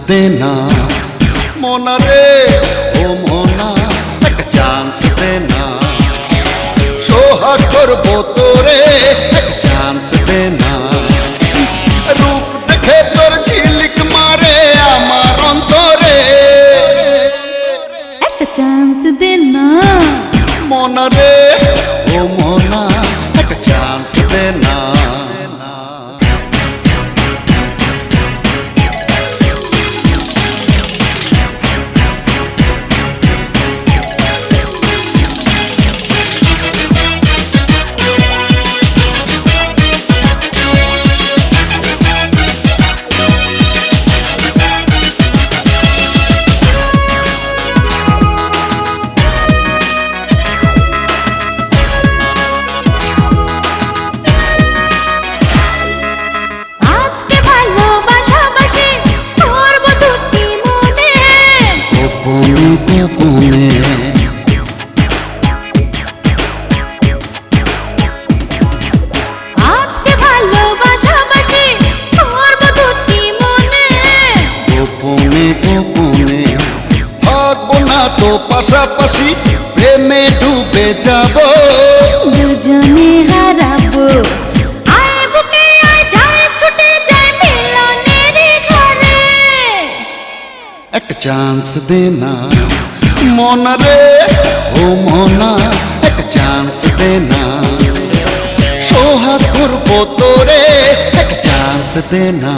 देना मोना रे ओ मोना एक चांस देना सोहाग करबो तोरे एक चांस देना रूप देखे तोर झिलिक मारे आमार अंतरे एक चांस देना मोना रे ओ मोना एक चांस देना গোপনে আজকে ভালোবাসাবাসি করব দুটি মনে গোপনে গোপনে থাকবো না তো পাশাপাশি প্রেমে ডুবে যাব দুজনে হারাবো আয় বুকে আয় যায় ছুটে যায় মিলনের ঘরে এক চান্স দেনা मोना रे ओ मोना एक चांस देना सोहाग करबो तोरे एक चांस देना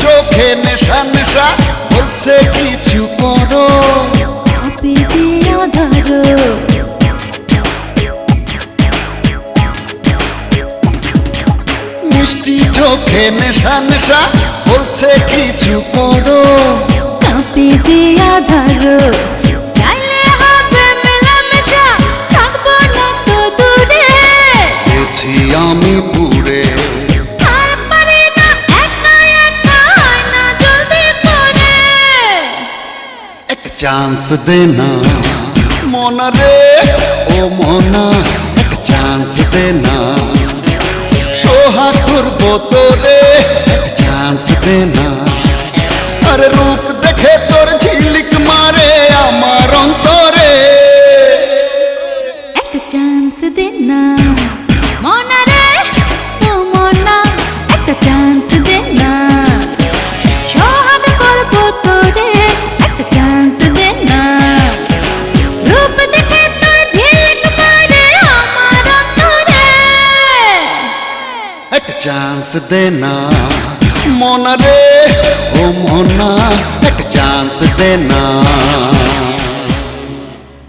চোখে নেশা নেশা বলছে কিছু করো মিষ্টি চোখে নেশা নেশা বলছে কিছু করো কাঁপে যে আধারো চাইলে হবে মেলামেশা থাকবো না তো দূরে গেছি আমি পুরে चांस देना मोना रे ओ मोना एक चांस देना सोहाग करबो तोरे एक चांस देना अरे रूप देखे तोर झिलिक मारे आमार अंतरे एक चांस देना मोना रे ओ मोना एक चांस देना सोहाग करबो तोरे चांस देना मोना रे ओ मोना एक चांस देना